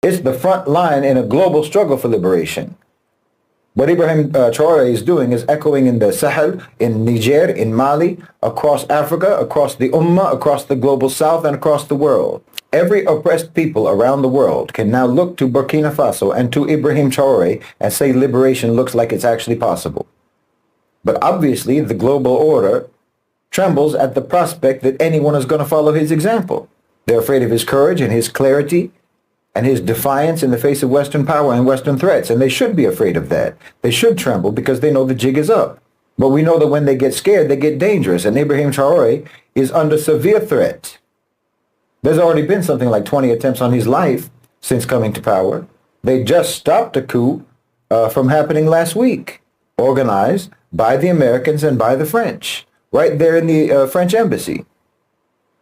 It's the front line in a global struggle for liberation. What Ibrahim Traore is doing is echoing in the Sahel, in Niger, in Mali, across Africa, across the Ummah, across the global south, and across the world. Every oppressed people around the world can now look to Burkina Faso and to Ibrahim Traore and say liberation looks like it's actually possible. But obviously, the global order trembles at the prospect that anyone is going to follow his example. They're afraid of his courage and his clarity and his defiance in the face of Western power and Western threats. And they should be afraid of that. They should tremble because they know the jig is up. But we know that when they get scared, they get dangerous. And Ibrahim Traore is under severe threat. There's already been something like 20 attempts on his life since coming to power. They just stopped a coup from happening last week, organized by the Americans and by the French, right there in the French embassy.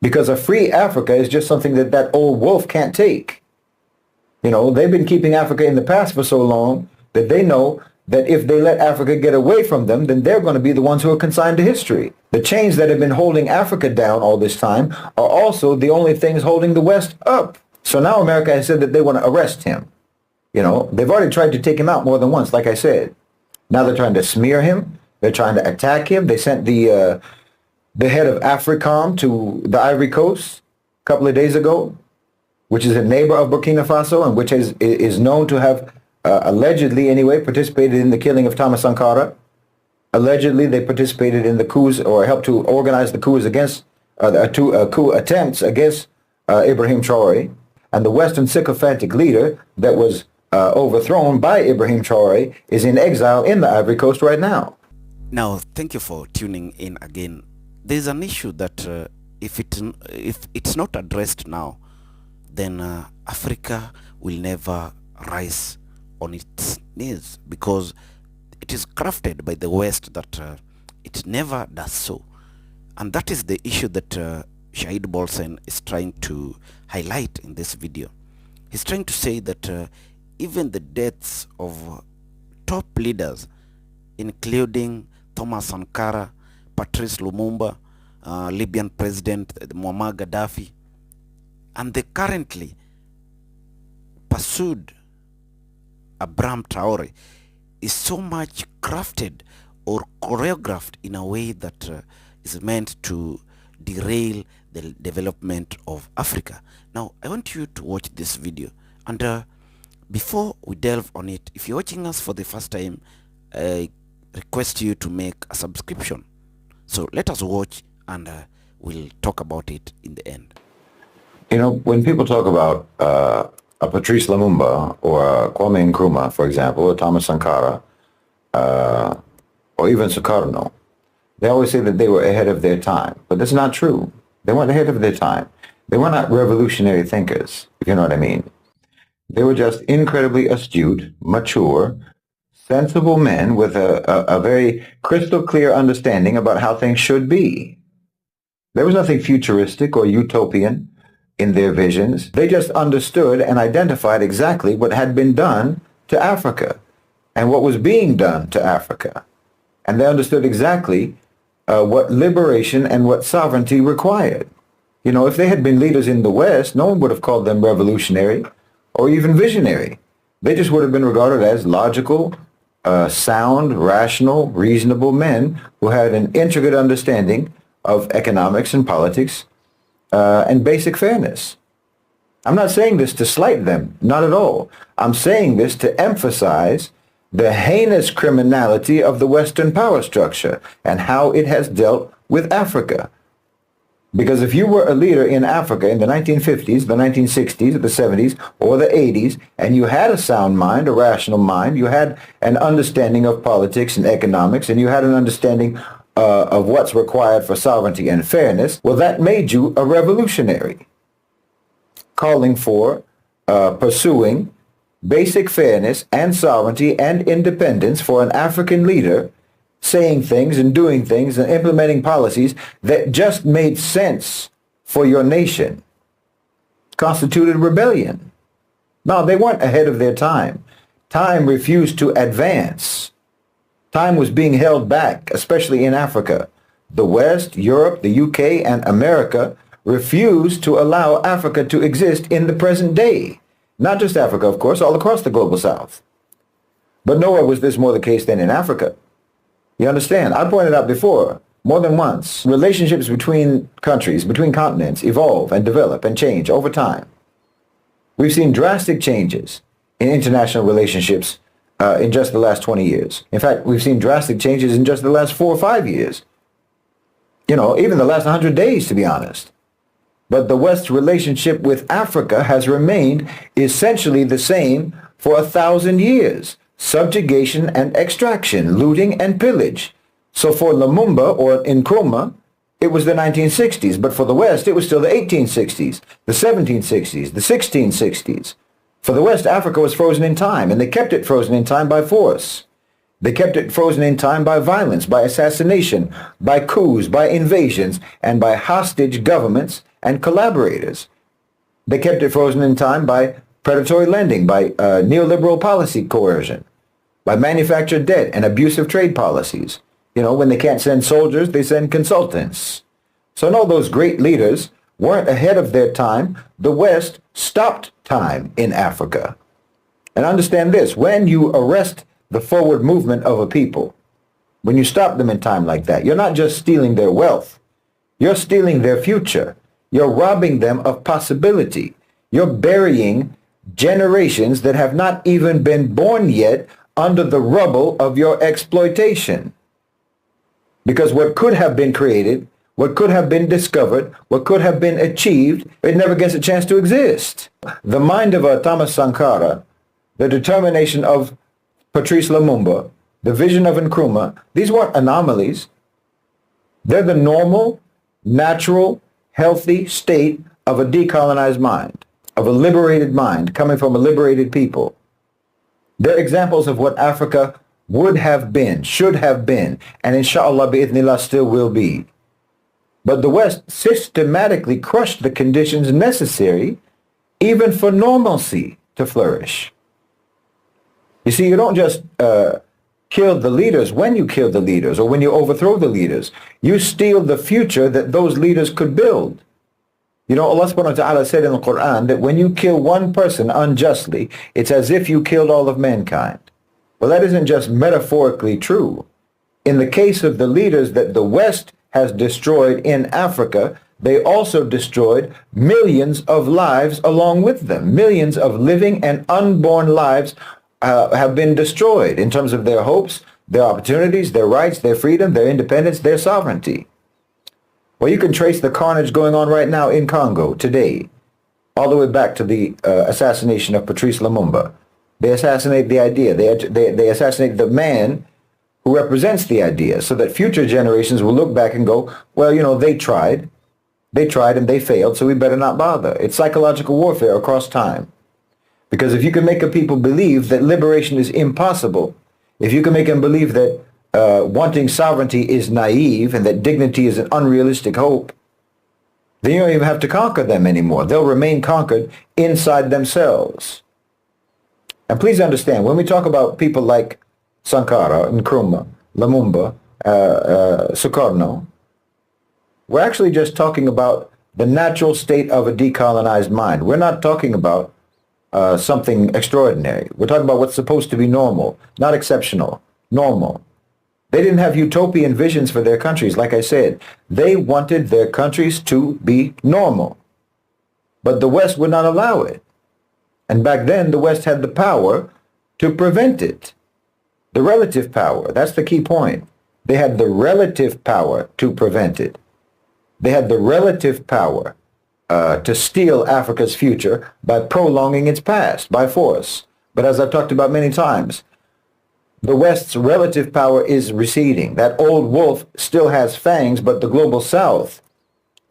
Because a free Africa is just something that that old wolf can't take. You know, they've been keeping Africa in the past for so long that they know that if they let Africa get away from them, then they're going to be the ones who are consigned to history. The chains that have been holding Africa down all this time are also the only things holding the West up. So now America has said that they want to arrest him. You know, they've already tried to take him out more than once, like I said. Now they're trying to smear him. They're trying to attack him. They sent the head of AFRICOM to the Ivory Coast a couple of days ago, which is a neighbor of Burkina Faso and which is known to have allegedly, anyway, participated in the killing of Thomas Sankara. Allegedly, they participated in the coups or helped to organize the coups against, coup attempts against Ibrahim Traore. And the Western sycophantic leader that was overthrown by Ibrahim Traore is in exile in the Ivory Coast right now. Now, thank you for tuning in again. There's an issue that if it's not addressed now, then Africa will never rise on its knees, because it is crafted by the West that it never does so. And that is the issue that Shaheed Bolsen is trying to highlight in this video. He's trying to say that even the deaths of top leaders, including Thomas Sankara, Patrice Lumumba, Libyan President Muammar Gaddafi, and the currently pursued Ibrahim Traore, is so much crafted or choreographed in a way that is meant to derail the development of Africa. Now, I want you to watch this video, and before we delve on it, if you're watching us for the first time, I request you to make a subscription. So let us watch, and we'll talk about it in the end. You know, when people talk about a Patrice Lumumba or a Kwame Nkrumah, for example, or Thomas Sankara, or even Sukarno, they always say that they were ahead of their time. But that's not true. They weren't ahead of their time. They were not revolutionary thinkers, if you know what I mean. They were just incredibly astute, mature, sensible men with a very crystal clear understanding about how things should be. There was nothing futuristic or utopian in their visions. They just understood and identified exactly what had been done to Africa and what was being done to Africa. And they understood exactly what liberation and what sovereignty required. You know, if they had been leaders in the West, no one would have called them revolutionary or even visionary. They just would have been regarded as logical, sound, rational, reasonable men who had an intricate understanding of economics and politics and basic fairness. I'm not saying this to slight them, not at all. I'm saying this to emphasize the heinous criminality of the Western power structure and how it has dealt with Africa. Because if you were a leader in Africa in the 1950s, the 1960s, the 70s, or the 80s, and you had a sound mind, a rational mind, you had an understanding of politics and economics, and you had an understanding of what's required for sovereignty and fairness, well, that made you a revolutionary, calling for, pursuing basic fairness and sovereignty and independence for an African leader, saying things and doing things and implementing policies that just made sense for your nation, constituted rebellion. No, they weren't ahead of their time. Time refused to advance. Time was being held back, especially in Africa. The West, Europe, the UK, and America refused to allow Africa to exist in the present day. Not just Africa, of course, all across the global south. But nowhere was this more the case than in Africa. You understand? I pointed out before, more than once, relationships between countries, between continents, evolve and develop and change over time. We've seen drastic changes in international relationships in just the last 20 years. In fact, we've seen drastic changes in just the last 4 or 5 years. You know, even the last 100 days, to be honest. But the West's relationship with Africa has remained essentially the same for 1,000 years. Subjugation and extraction, looting and pillage. So for Lumumba or Nkrumah, it was the 1960s, but for the West, it was still the 1860s, the 1760s, the 1660s. For the West, Africa was frozen in time, and they kept it frozen in time by force. They kept it frozen in time by violence, by assassination, by coups, by invasions, and by hostage governments and collaborators. They kept it frozen in time by predatory lending, by neoliberal policy coercion, by manufactured debt and abusive trade policies. You know, when they can't send soldiers, they send consultants. So no, those great leaders weren't ahead of their time. The West stopped time in Africa. And understand this, when you arrest the forward movement of a people, when you stop them in time like that, you're not just stealing their wealth, you're stealing their future. You're robbing them of possibility. You're burying generations that have not even been born yet under the rubble of your exploitation. Because what could have been created, what could have been discovered, what could have been achieved, it never gets a chance to exist. The mind of Thomas Sankara, the determination of Patrice Lumumba, the vision of Nkrumah, these weren't anomalies. They're the normal, natural, healthy state of a decolonized mind, of a liberated mind coming from a liberated people. They're examples of what Africa would have been, should have been, and inshallah, bi'ithnillah, still will be. But the West systematically crushed the conditions necessary even for normalcy to flourish. You see, you don't just kill the leaders when you kill the leaders or when you overthrow the leaders. You steal the future that those leaders could build. You know, Allah subhanahu wa ta'ala said in the Quran that when you kill one person unjustly, it's as if you killed all of mankind. Well, that isn't just metaphorically true. In the case of the leaders that the West has destroyed in Africa, they also destroyed millions of lives along with them. Millions of living and unborn lives have been destroyed in terms of their hopes, their opportunities, their rights, their freedom, their independence, their sovereignty. Well, you can trace the carnage going on right now in Congo today, all the way back to the assassination of Patrice Lumumba. They assassinate the idea. They assassinate the man who represents the idea so that future generations will look back and go, well, you know, they tried and they failed, so we better not bother. It's psychological warfare across time. Because if you can make a people believe that liberation is impossible, if you can make them believe that wanting sovereignty is naive and that dignity is an unrealistic hope, then you don't even have to conquer them anymore. They'll remain conquered inside themselves. And please understand, when we talk about people like Sankara, Nkrumah, Lumumba, Sukarno, we're actually just talking about the natural state of a decolonized mind. We're not talking about something extraordinary. We're talking about what's supposed to be normal, not exceptional, normal. They didn't have utopian visions for their countries, like I said. They wanted their countries to be normal. But the West would not allow it. And back then, the West had the power to prevent it. The relative power, that's the key point. They had the relative power to prevent it. They had the relative power to steal Africa's future by prolonging its past, by force. But as I've talked about many times, the West's relative power is receding. That old wolf still has fangs, but the global South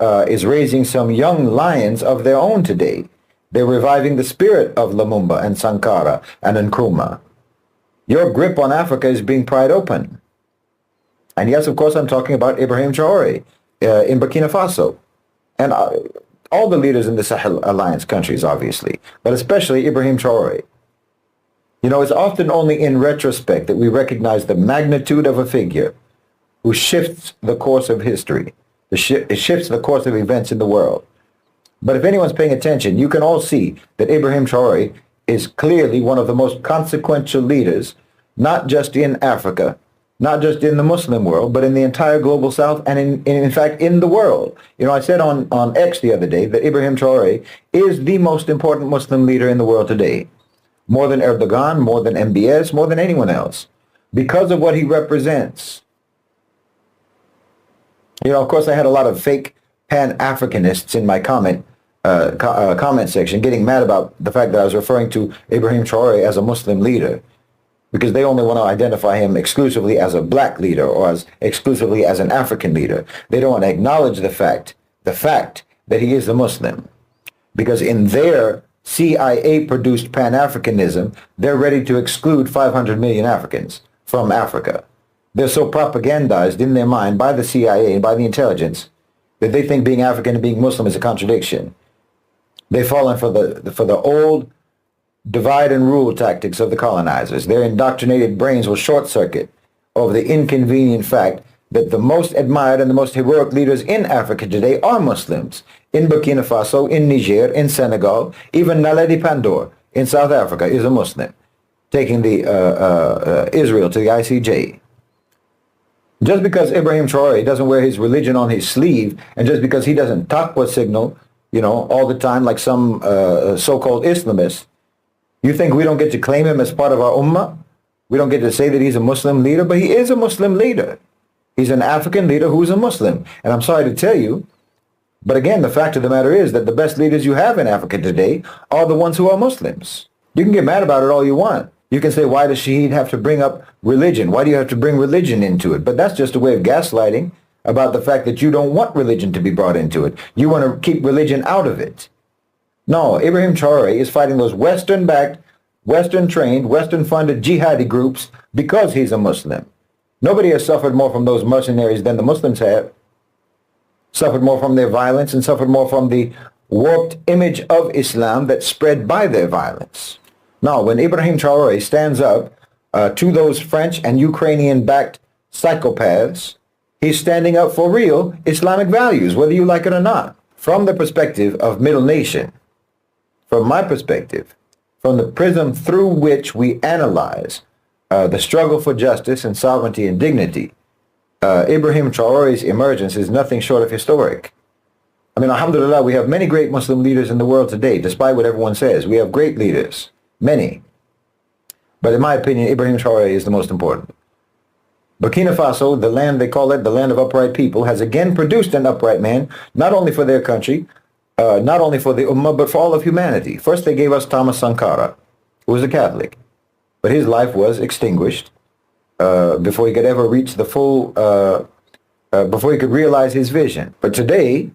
is raising some young lions of their own today. They're reviving the spirit of Lumumba and Sankara and Nkrumah. Your grip on Africa is being pried open. And yes, of course, I'm talking about Ibrahim Traore in Burkina Faso. And all the leaders in the Sahel Alliance countries, obviously, but especially Ibrahim Traore. You know, it's often only in retrospect that we recognize the magnitude of a figure who shifts the course of history, it shifts the course of events in the world. But if anyone's paying attention, you can all see that Ibrahim Traore is clearly one of the most consequential leaders, not just in Africa, not just in the Muslim world, but in the entire global south and in fact, in the world. You know, I said on X the other day that Ibrahim Traore is the most important Muslim leader in the world today, more than Erdogan, more than MBS, more than anyone else, because of what he represents. You know, of course, I had a lot of fake Pan-Africanists in my comment section getting mad about the fact that I was referring to Ibrahim Traore as a Muslim leader, because they only want to identify him exclusively as a black leader or as exclusively as an African leader. They don't want to acknowledge the fact that he is a Muslim, because in their CIA-produced Pan-Africanism, they're ready to exclude 500 million Africans from Africa. They're so propagandized in their mind by the CIA and by the intelligence that they think being African and being Muslim is a contradiction. They've fallen for the old divide and rule tactics of the colonizers. Their indoctrinated brains will short circuit over the inconvenient fact that the most admired and the most heroic leaders in Africa today are Muslims. In Burkina Faso, in Niger, in Senegal, even Naledi Pandor in South Africa is a Muslim, taking the Israel to the ICJ. Just because Ibrahim Traore doesn't wear his religion on his sleeve, and just because he doesn't taqwa signal, you know, all the time like some so-called Islamists, you think we don't get to claim him as part of our ummah? We don't get to say that he's a Muslim leader, but he is a Muslim leader. He's an African leader who's a Muslim. And I'm sorry to tell you, but again, the fact of the matter is that the best leaders you have in Africa today are the ones who are Muslims. You can get mad about it all you want. You can say, why does Shaheed have to bring up religion? Why do you have to bring religion into it? But that's just a way of gaslighting about the fact that you don't want religion to be brought into it. You want to keep religion out of it. No, Ibrahim Traore is fighting those Western-backed, Western-trained, Western-funded jihadi groups because he's a Muslim. Nobody has suffered more from those mercenaries than the Muslims have. Suffered more from their violence and suffered more from the warped image of Islam that spread by their violence. Now, when Ibrahim Traore stands up to those French and Ukrainian-backed psychopaths, he's standing up for real Islamic values, whether you like it or not. From the perspective of Middle Nation, from my perspective, from the prism through which we analyze the struggle for justice and sovereignty and dignity, Ibrahim Traore's emergence is nothing short of historic. I mean, alhamdulillah, we have many great Muslim leaders in the world today, despite what everyone says. We have great leaders, many. But in my opinion, Ibrahim Traore is the most important. Burkina Faso, the land they call it, the land of upright people, has again produced an upright man, not only for their country, not only for the Ummah, but for all of humanity. First, they gave us Thomas Sankara, who was a Catholic, but his life was extinguished before he could ever reach the full, before he could realize his vision. But today,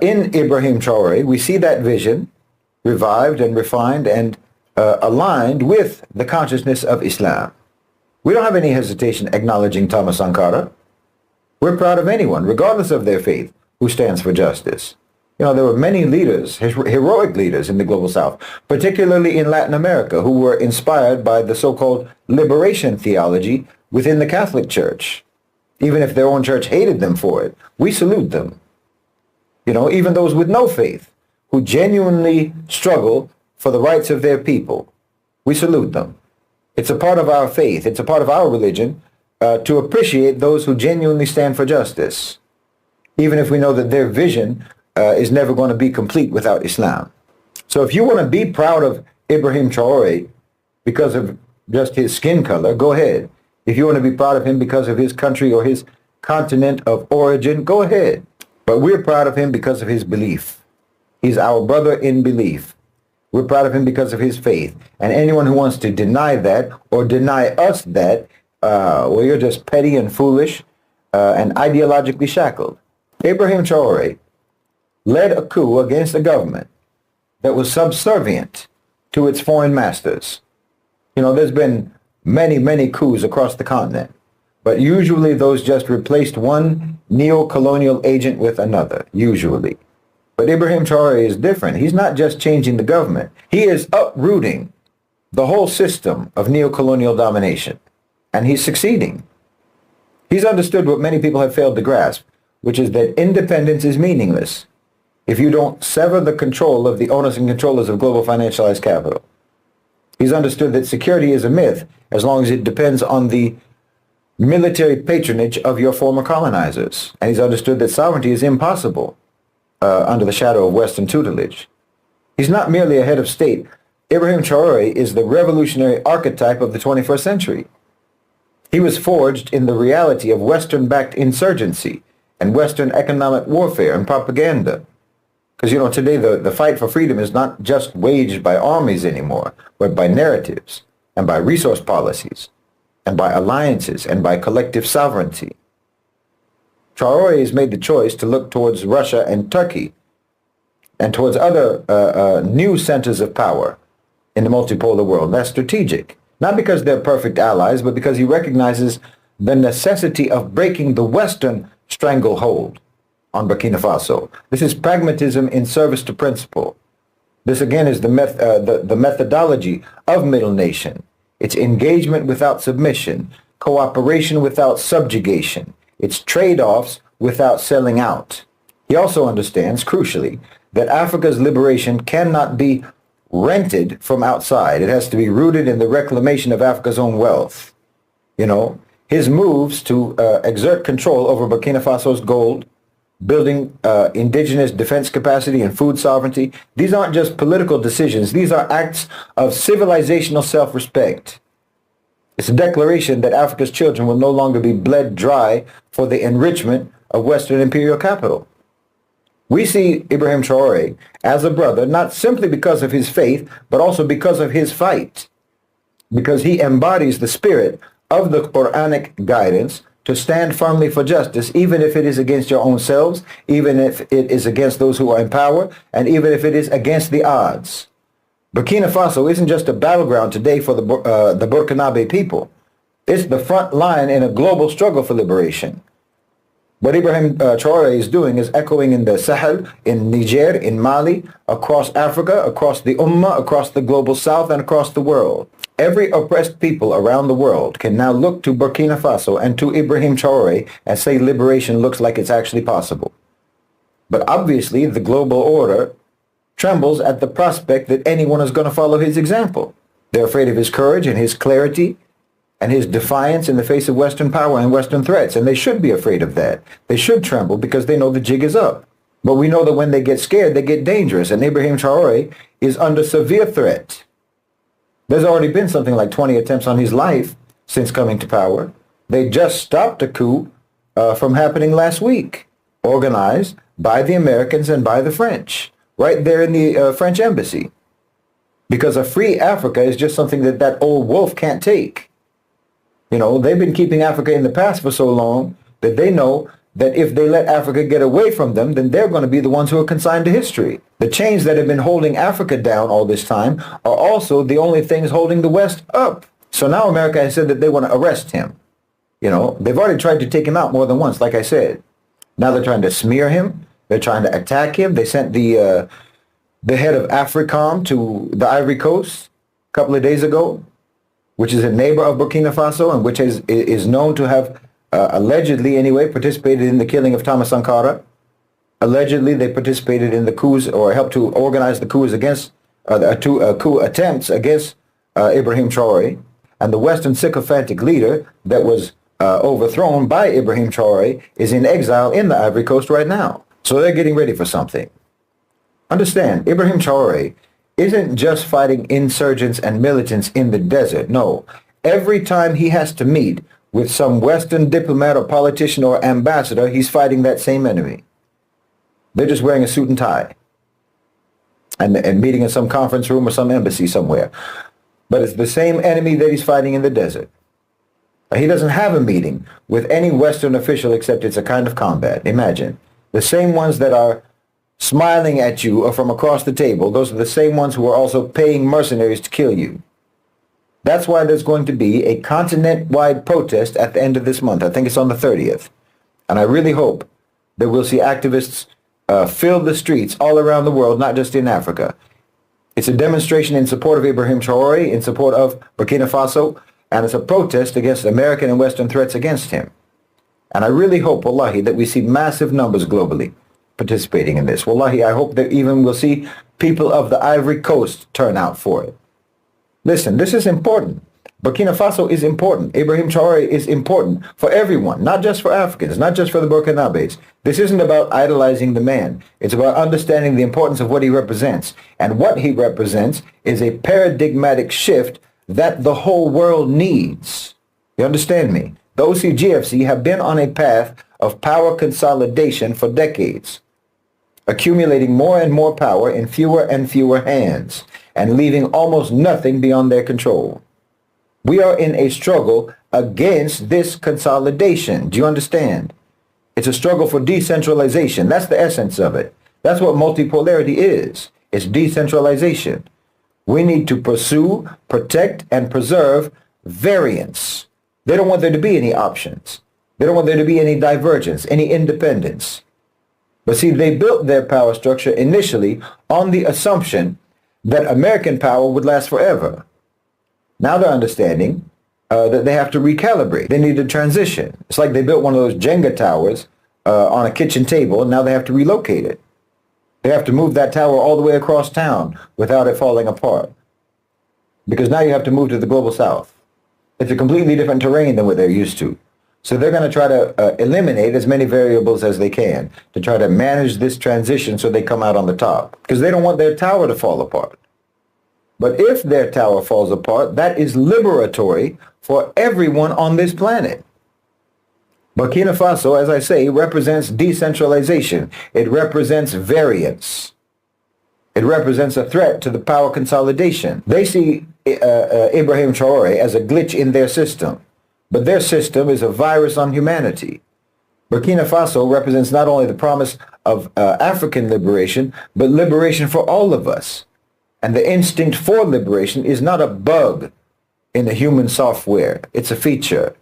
in Ibrahim Traore, we see that vision revived and refined and aligned with the consciousness of Islam. We don't have any hesitation acknowledging Thomas Sankara. We're proud of anyone, regardless of their faith, who stands for justice. You know, there were many leaders, heroic leaders in the global south, particularly in Latin America, who were inspired by the so-called liberation theology within the Catholic Church. Even if their own church hated them for it, we salute them. You know, even those with no faith, who genuinely struggle for the rights of their people, we salute them. It's a part of our faith, it's a part of our religion to appreciate those who genuinely stand for justice, even if we know that their vision is never going to be complete without Islam. So if you want to be proud of Ibrahim Traore because of just his skin color, go ahead. If you want to be proud of him because of his country or his continent of origin, go ahead. But we're proud of him because of his belief. He's our brother in belief. We're proud of him because of his faith. And anyone who wants to deny that or deny us that, well, you're just petty and foolish and ideologically shackled. Ibrahim Traore led a coup against a government that was subservient to its foreign masters. You know, there's been many, many coups across the continent, but usually those just replaced one neo-colonial agent with another, usually. But Ibrahim Traore is different. He's not just changing the government. He is uprooting the whole system of neo-colonial domination, and he's succeeding. He's understood what many people have failed to grasp, which is that independence is meaningless if you don't sever the control of the owners and controllers of global financialized capital. He's understood that security is a myth as long as it depends on the military patronage of your former colonizers. And he's understood that sovereignty is impossible under the shadow of Western tutelage. He's not merely a head of state. Ibrahim Traore is the revolutionary archetype of the 21st century. He was forged in the reality of Western-backed insurgency and Western economic warfare and propaganda. Because, you know, today the fight for freedom is not just waged by armies anymore, but by narratives and by resource policies and by alliances and by collective sovereignty. Traore has made the choice to look towards Russia and Turkey and towards other new centers of power in the multipolar world. That's strategic. Not because they're perfect allies, but because he recognizes the necessity of breaking the Western stranglehold on Burkina Faso. This is pragmatism in service to principle. This again is the methodology of Middle Nation. It's engagement without submission, cooperation without subjugation. It's trade-offs without selling out. He also understands, crucially, that Africa's liberation cannot be rented from outside. It has to be rooted in the reclamation of Africa's own wealth. You know, his moves to exert control over Burkina Faso's gold, building indigenous defense capacity and food sovereignty, these aren't just political decisions. These are acts of civilizational self-respect. It's a declaration that Africa's children will no longer be bled dry for the enrichment of Western imperial capital. We see Ibrahim Traore as a brother, not simply because of his faith, but also because of his fight, because he embodies the spirit of the Quranic guidance to stand firmly for justice, even if it is against your own selves, even if it is against those who are in power, and even if it is against the odds. Burkina Faso isn't just a battleground today for the Burkinabe people. It's the front line in a global struggle for liberation. What Ibrahim Traore is doing is echoing in the Sahel, in Niger, in Mali, across Africa, across the Ummah, across the global south, and across the world. Every oppressed people around the world can now look to Burkina Faso and to Ibrahim Traore and say liberation looks like it's actually possible. But obviously, the global order trembles at the prospect that anyone is going to follow his example. They're afraid of his courage and his clarity and his defiance in the face of Western power and Western threats. And they should be afraid of that. They should tremble because they know the jig is up. But we know that when they get scared, they get dangerous. And Ibrahim Traore is under severe threat. There's already been something like 20 attempts on his life since coming to power. They just stopped a coup from happening last week, organized by the Americans and by the French, right there in the French embassy. Because a free Africa is just something that that old wolf can't take. You know, they've been keeping Africa in the past for so long that they know that if they let Africa get away from them, then they're going to be the ones who are consigned to history. The chains that have been holding Africa down all this time are also the only things holding the West up. So now America has said that they want to arrest him. You know, they've already tried to take him out more than once, like I said. Now they're trying to smear him. They're trying to attack him. They sent the head of AFRICOM to the Ivory Coast a couple of days ago, which is a neighbor of Burkina Faso and which is known to have allegedly anyway participated in the killing of Thomas Sankara. Allegedly they participated in the coups or helped to organize the coups against coup attempts against Ibrahim Traore. And the Western sycophantic leader that was overthrown by Ibrahim Traore is in exile in the Ivory Coast right now. So they're getting ready for something. Understand, Ibrahim Traore isn't just fighting insurgents and militants in the desert. No, every time he has to meet with some Western diplomat or politician or ambassador, he's fighting that same enemy. They're just wearing a suit and tie and meeting in some conference room or some embassy somewhere. But it's the same enemy that he's fighting in the desert. He doesn't have a meeting with any Western official except it's a kind of combat. Imagine. The same ones that are smiling at you or from across the table, those are the same ones who are also paying mercenaries to kill you. That's why there's going to be a continent-wide protest at the end of this month. I think it's on the 30th. And I really hope that we'll see activists fill the streets all around the world, not just in Africa. It's a demonstration in support of Ibrahim Traore, in support of Burkina Faso, and it's a protest against American and Western threats against him. And I really hope, wallahi, that we see massive numbers globally participating in this. Wallahi, I hope that even we'll see people of the Ivory Coast turn out for it. Listen, this is important. Burkina Faso is important. Ibrahim Traore is important for everyone, not just for Africans, not just for the Burkinabes. This isn't about idolizing the man. It's about understanding the importance of what he represents. And what he represents is a paradigmatic shift that the whole world needs. You understand me? The OCGFC have been on a path of power consolidation for decades, accumulating more and more power in fewer and fewer hands, and leaving almost nothing beyond their control. We are in a struggle against this consolidation. Do you understand? It's a struggle for decentralization. That's the essence of it. That's what multipolarity is. It's decentralization. We need to pursue, protect, and preserve variance. They don't want there to be any options. They don't want there to be any divergence, any independence. But see, they built their power structure initially on the assumption that American power would last forever. Now they're understanding that they have to recalibrate. They need to transition. It's like they built one of those Jenga towers on a kitchen table, and now they have to relocate it. They have to move that tower all the way across town without it falling apart. Because now you have to move to the global south. It's a completely different terrain than what they're used to. So they're going to try to eliminate as many variables as they can to try to manage this transition so they come out on the top. Because they don't want their tower to fall apart. But if their tower falls apart, that is liberatory for everyone on this planet. Burkina Faso, as I say, represents decentralization. It represents variance. It represents a threat to the power consolidation. They see Ibrahim Traore as a glitch in their system, but their system is a virus on humanity. Burkina Faso represents not only the promise of African liberation, but liberation for all of us. And the instinct for liberation is not a bug in the human software. It's a feature.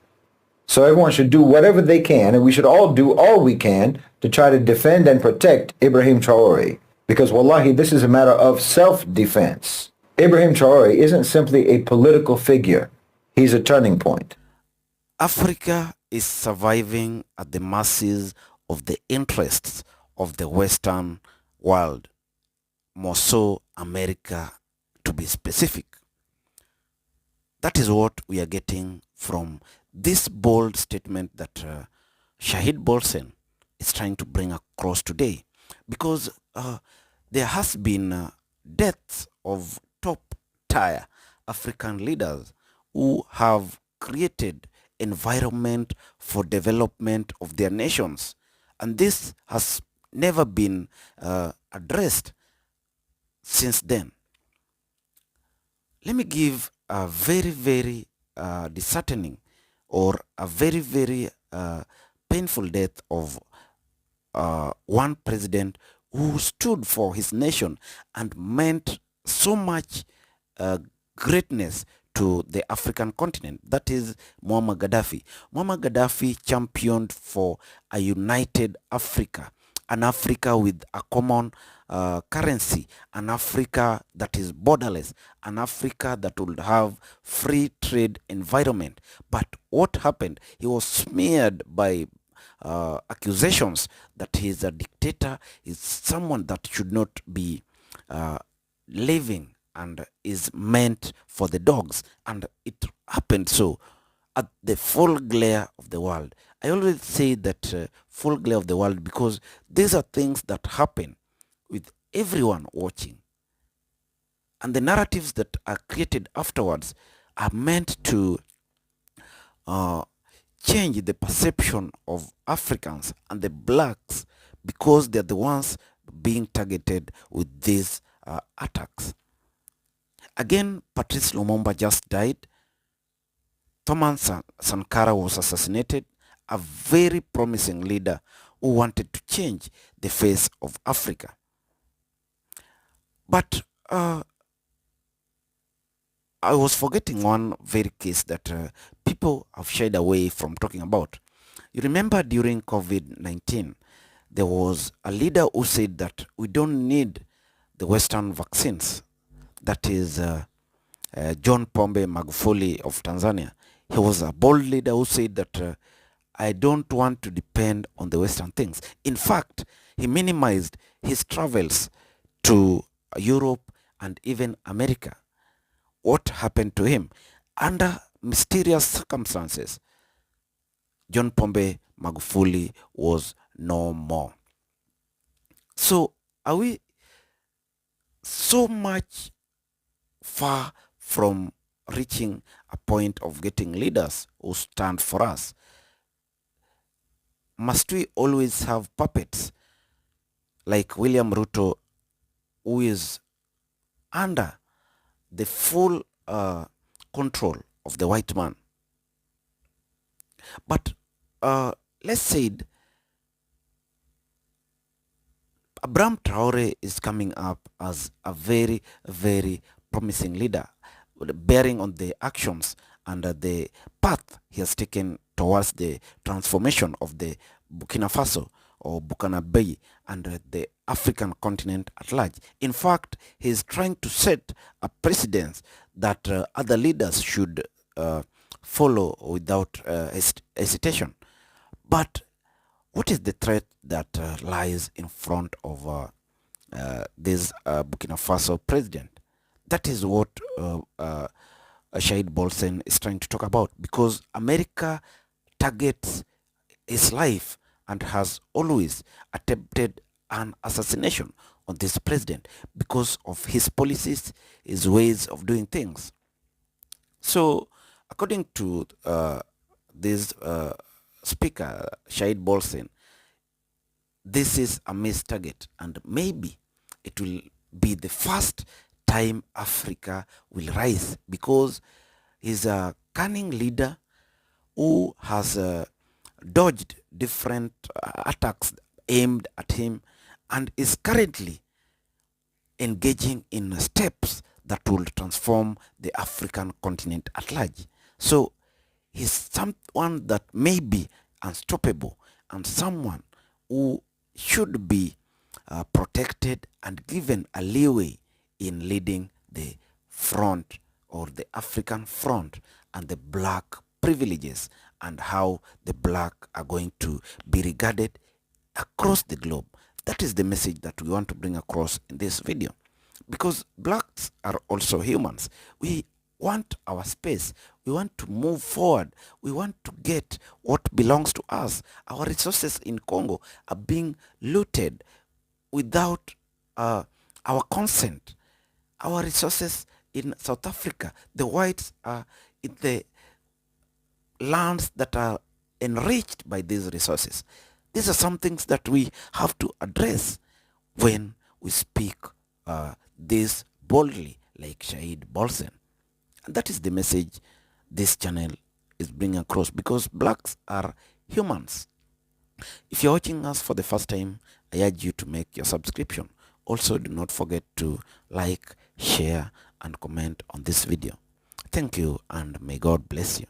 So everyone should do whatever they can, and we should all do all we can to try to defend and protect Ibrahim Traore. Because wallahi, this is a matter of self-defense. Ibrahim Traore isn't simply a political figure. He's a turning point. Africa is surviving at the mercies of the interests of the Western world, more so America to be specific. That is what we are getting from this bold statement that Shaheed Bolsen is trying to bring across today, because there has been deaths of top-tier African leaders who have created environment for development of their nations, and this has never been addressed since then. Let me give a very, very disheartening or a very, very painful death of one president who stood for his nation and meant so much greatness to the African continent. That is Muammar Gaddafi. Muammar Gaddafi championed for a united Africa, an Africa with a common currency, an Africa that is borderless, an Africa that would have free trade environment. But what happened? He was smeared by accusations that he is a dictator, is someone that should not be living and is meant for the dogs. And it happened so at the full glare of the world. I always say that full glare of the world because these are things that happen with everyone watching. And the narratives that are created afterwards are meant to change the perception of Africans and the blacks because they're the ones being targeted with these attacks. Again, Patrice Lumumba just died. Thomas Sankara was assassinated, a very promising leader who wanted to change the face of Africa. But I was forgetting one very case that people have shied away from talking about. You remember during COVID-19, there was a leader who said that we don't need the Western vaccines. That is John Pombe Magufuli of Tanzania. He was a bold leader who said that I don't want to depend on the Western things. In fact, he minimized his travels to Europe and even America. What happened to him? Under mysterious circumstances, John Pombe Magufuli was no more. So are we so much far from reaching a point of getting leaders who stand for us? Must we always have puppets like William Ruto, who is under the full control of the white man? But let's say Ibrahim Traore is coming up as a very, very promising leader, bearing on the actions and the path he has taken towards the transformation of the Burkina Faso or Burkina Bay and the African continent at large. In fact, he is trying to set a precedence that other leaders should follow without hesitation. But what is the threat that lies in front of this Burkina Faso president? That is what Shaheed Bolsen is trying to talk about, because America targets his life and has always attempted an assassination on this president because of his policies, his ways of doing things. So according to this speaker, Shaheed Bolsen, this is a missed target, and maybe it will be the first time Africa will rise, because he's a cunning leader who has dodged different attacks aimed at him and is currently engaging in steps that will transform the African continent at large. So he's someone that may be unstoppable and someone who should be protected and given a leeway in leading the front, or the African front, and the black privileges and how the black are going to be regarded across the globe. That is the message that we want to bring across in this video, because blacks are also humans. We want our space. We want to move forward. We want to get what belongs to us. Our resources in Congo are being looted without our consent. Our resources in South Africa, the whites are in the lands that are enriched by these resources. These are some things that we have to address when we speak this boldly, like Shaheed Bolsen. And that is the message this channel is bringing across, because blacks are humans. If you're watching us for the first time, I urge you to make your subscription. Also, do not forget to like, share, and comment on this video. Thank you, and may God bless you.